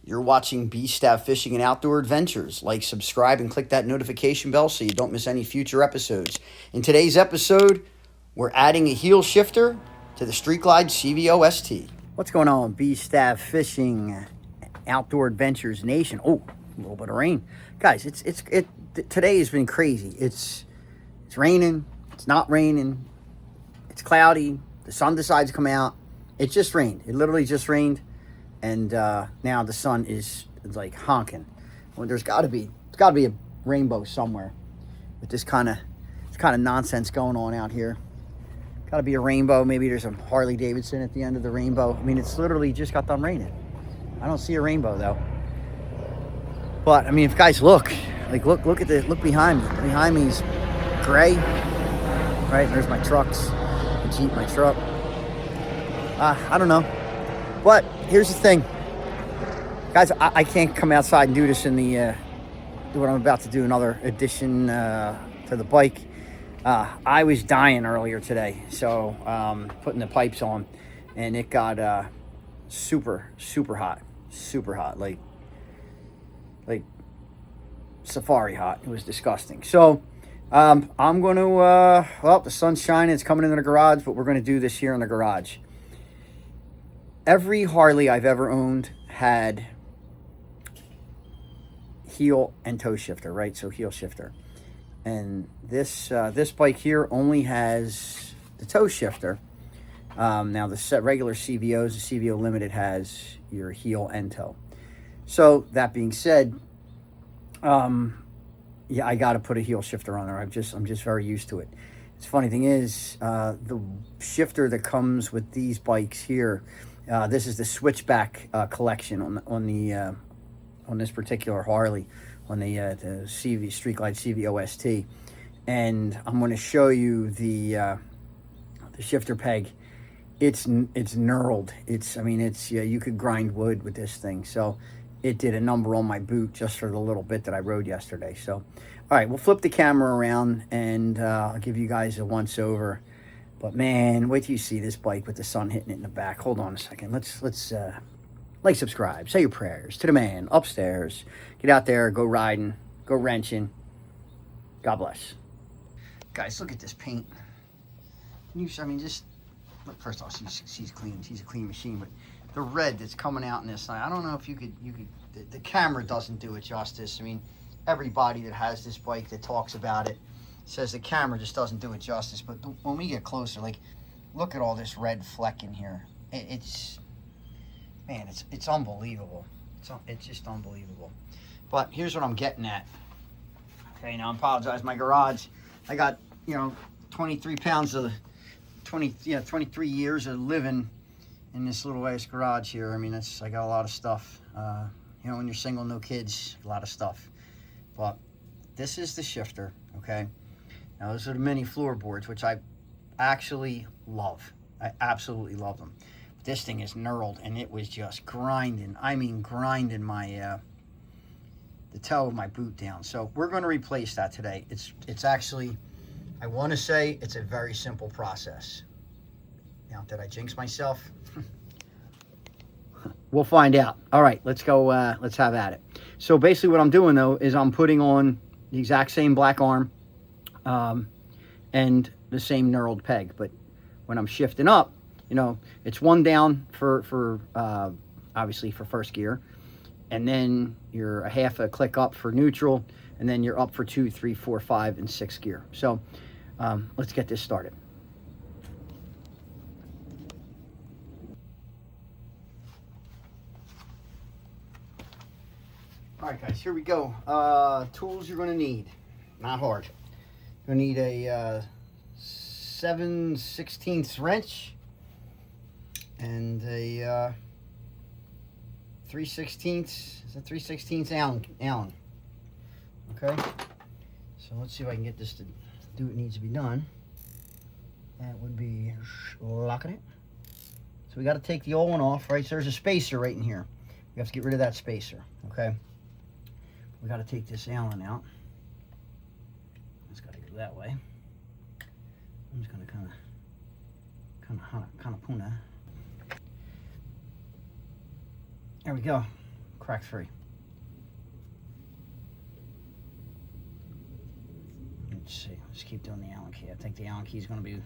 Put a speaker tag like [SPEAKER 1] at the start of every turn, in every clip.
[SPEAKER 1] You're watching B Stav Fishing and Outdoor Adventures. Like, subscribe, and click that notification bell so you don't miss any future episodes. In today's episode, we're adding a heel shifter to the Street Glide CVO ST. What's going on, B Stav Fishing Outdoor Adventures Nation? Oh, a little bit of rain. Guys, today has been crazy. It's raining, it's not raining, it's cloudy, the sun decides to come out. It just rained. It literally just rained. And now the sun is like honking. Well, it's got to be a rainbow somewhere with this kind of nonsense going on out here. Got to be a rainbow. Maybe there's a Harley-Davidson at the end of the rainbow. I mean, it's literally just got done raining. I don't see a rainbow though. But I mean, if you guys look behind me. Behind me is gray. Right there's my trucks. The Jeep, my truck. I don't know. But here's the thing, guys. I can't come outside and do this in the what I'm about to do. Another addition to the bike. I was dying earlier today, so putting the pipes on, and it got super hot, like safari hot. It was disgusting. So I'm going to well, the sun's shining. It's coming into the garage, but we're going to do this here in the garage. Every Harley I've ever owned had heel and toe shifter, right? So heel shifter. And this bike here only has the toe shifter. Now the regular CVOs, the CVO Limited has your heel and toe. So that being said, yeah, I got to put a heel shifter on there. I'm just very used to it. The funny thing is, the shifter that comes with these bikes here. This is the Switchback collection on this particular Harley, on the Street Glide CVO ST, and I'm going to show you the shifter peg. It's knurled. You could grind wood with this thing. So it did a number on my boot just for the little bit that I rode yesterday. So, all right, we'll flip the camera around and I'll give you guys a once over. But man, wait till you see this bike with the sun hitting it in the back. Hold on a second. Let's like, subscribe, say your prayers to the man upstairs. Get out there, go riding, go wrenching. God bless. Guys, look at this paint. Just look, first off, she's clean. She's a clean machine. But the red that's coming out in this, I don't know if you could. The camera doesn't do it justice. I mean, everybody that has this bike that talks about it says the camera just doesn't do it justice. But when we get closer, like, look at all this red fleck in here. It's unbelievable. It's just unbelievable. But here's what I'm getting at. Okay, now I apologize. My garage, I got 23 pounds of 23 years of living in this little ass garage here. I mean, I got a lot of stuff. When you're single, no kids, a lot of stuff. But this is the shifter. Okay. Now, those are the mini floorboards, which I actually love. I absolutely love them. But this thing is knurled, and it was just grinding. I mean, grinding my the toe of my boot down. So we're going to replace that today. It's actually, I want to say, it's a very simple process. Now, did I jinx myself? We'll find out. All right, let's go. Let's have at it. So basically, what I'm doing though is I'm putting on the exact same black arm. And the same knurled peg, but when I'm shifting up, it's one down for obviously for first gear, and then you're a half a click up for neutral, and then you're up for 2, 3, 4, 5, and 6 gear. So let's get this started. All right, guys, here we go. Tools you're going to need, not hard. You're going to need a 7/16 wrench and a 3/16. Is that 3/16 Allen? Okay. So let's see if I can get this to do what needs to be done. That would be locking it. So we got to take the old one off, right? So there's a spacer right in here. We have to get rid of that spacer. Okay. We got to take this Allen out. It's got to go that way. I'm just gonna kind of puna. There we go. crack 3. Let's see. Let's keep doing the Allen key. I think the Allen key is going to be the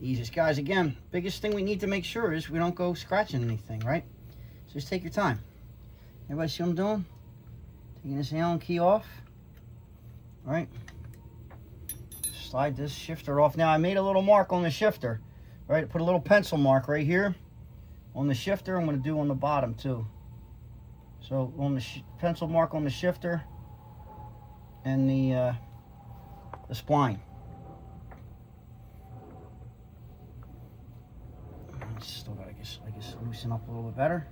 [SPEAKER 1] easiest. Guys, again, biggest thing we need to make sure is we don't go scratching anything, right? So just take your time. Everybody see what I'm doing? Taking this Allen key off. All right. Slide this shifter off. Now, I made a little mark on the shifter. Right, put a little pencil mark right here on the shifter. I'm going to do on the bottom too. So on the pencil mark on the shifter and the spline. Still got to, I guess, loosen up a little bit better.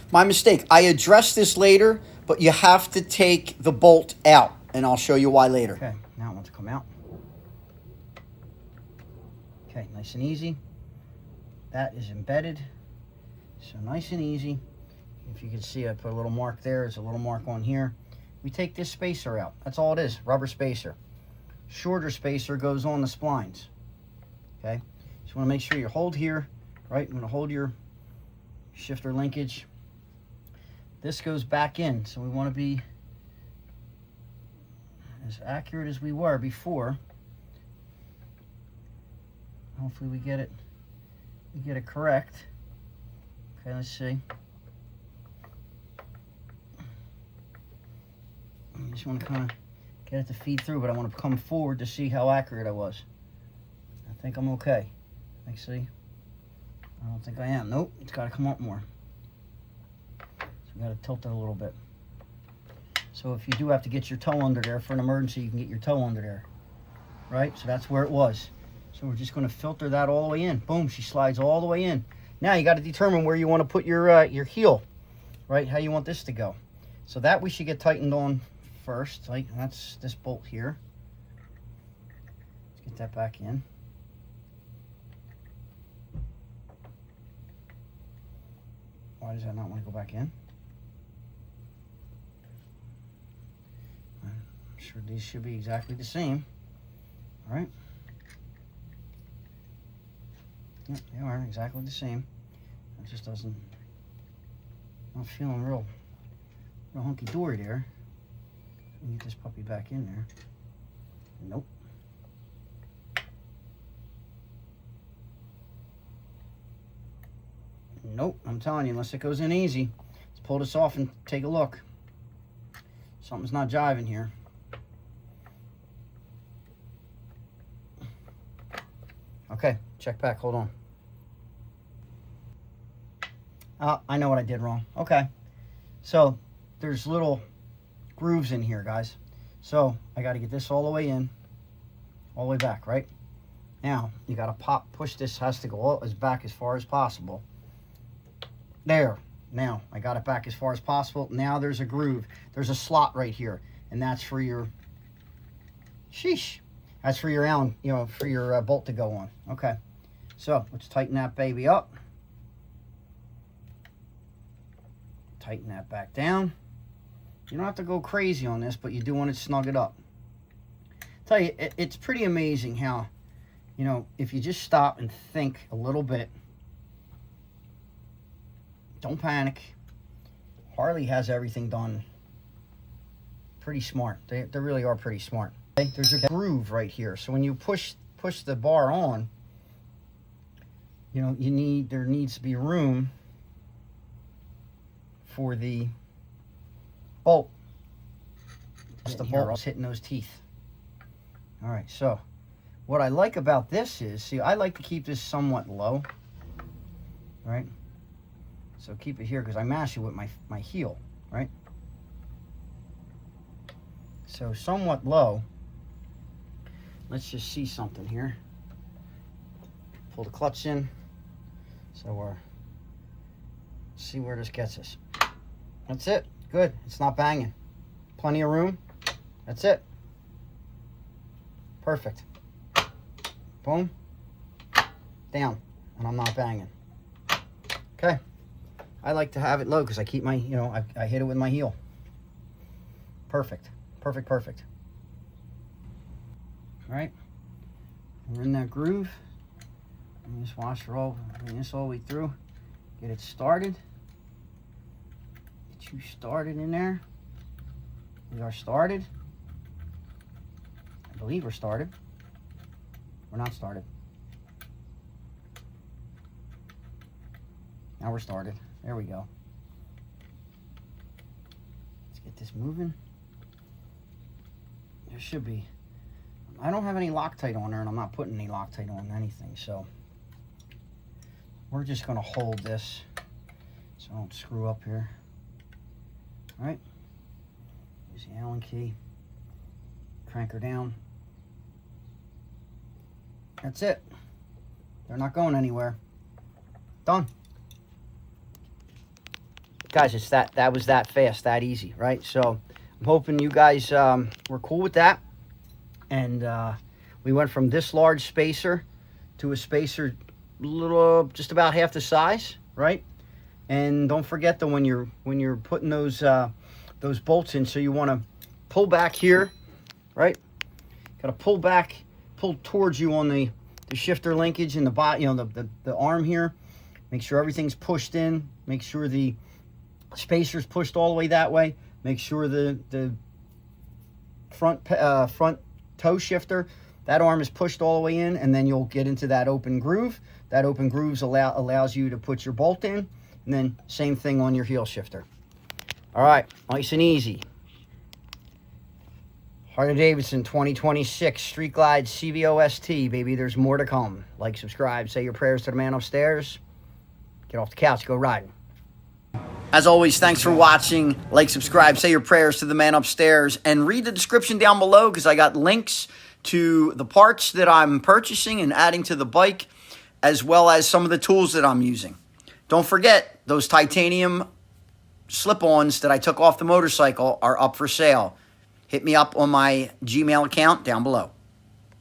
[SPEAKER 1] My mistake. I addressed this later, but you have to take the bolt out, and I'll show you why later. Okay, now it wants to come out. Okay, nice and easy. That is embedded, so nice and easy. If you can see, I put a little mark there. There's a little mark on here. We take this spacer out. That's all it is, rubber spacer. Shorter spacer goes on the splines. Okay, just want to make sure you hold here, right? I'm going to hold your shifter linkage. This goes back in, so we want to be as accurate as we were before. Hopefully we get it correct. Okay, let's see. I just want to kind of get it to feed through, but I want to come forward to see how accurate I was. I think I'm okay. Actually, I don't think I am. Nope, it's got to come up more. So we got to tilt it a little bit. So if you do have to get your toe under there for an emergency, you can get your toe under there. Right? So that's where it was. So we're just going to filter that all the way in. Boom, she slides all the way in. Now you got to determine where you want to put your heel, right? How you want this to go. So that we should get tightened on first. Like that's this bolt here. Let's get that back in. Why does that not want to go back in? I'm sure these should be exactly the same. All right. Yep, they are exactly the same. It just doesn't, I'm not feeling real hunky-dory there. Let me get this puppy back in there. Nope. Nope, I'm telling you, unless it goes in easy. Let's pull this off and take a look. Something's not jiving here. Okay, check back, hold on. I know what I did wrong. Okay, so there's little grooves in here, guys. So I got to get this all the way in, all the way back, right? Now, you got to push this, has to go as back as far as possible. There. Now, I got it back as far as possible. Now there's a groove. There's a slot right here, and that's for your, sheesh. That's for your Allen, you know, for your bolt to go on. Okay, so let's tighten that baby up. Tighten that back down. You don't have to go crazy on this, but you do want to snug it up. Tell you, it's pretty amazing how, you know, if you just stop and think a little bit, don't panic. Harley has everything done pretty smart. They really are pretty smart. Okay? There's a groove right here, so when you push the bar on, you know, there needs to be room for the bolt. Just the bolt is hitting those teeth. All right, so what I like about this is, see, I like to keep this somewhat low, right? So keep it here because I mash it with my heel, right? So somewhat low. Let's just see something here. Pull the clutch in. So we're, see where this gets us. That's it. Good. It's not banging. Plenty of room. That's it. Perfect. Boom. Down. And I'm not banging. Okay. I like to have it low because I keep my, you know, I hit it with my heel. Perfect. Perfect, perfect. All right. We're in that groove. Bring this washer all, bring this all the way through. Get it started. Get you started in there. We are started. I believe we're started. We're not started. Now we're started. There we go. Let's get this moving. There should be. I don't have any Loctite on there, and I'm not putting any Loctite on anything, so we're just going to hold this so I don't screw up here. All right. Use the Allen key. Crank her down. That's it. They're not going anywhere. Done. Guys, it's that was that fast, that easy, right? So I'm hoping you guys were cool with that. And we went from this large spacer to a spacer just about half the size, right? And don't forget that when you're putting those bolts in, so you want to pull back here, right? Got to pull back, pull towards you on the shifter linkage and the bot, the arm here. Make sure everything's pushed in. Make sure the spacer's pushed all the way that way. Make sure the front toe shifter, that arm is pushed all the way in, and then you'll get into that open groove. That open groove allows you to put your bolt in, and then same thing on your heel shifter. All right, nice and easy. Harley-Davidson 2026 Street Glide CVO ST, baby. There's more to come. Like, subscribe, say your prayers to the man upstairs. Get off the couch, go riding. As always, thanks for watching. Like, subscribe, say your prayers to the man upstairs, and read the description down below because I got links to the parts that I'm purchasing and adding to the bike, as well as some of the tools that I'm using. Don't forget, those titanium slip-ons that I took off the motorcycle are up for sale. Hit me up on my Gmail account down below.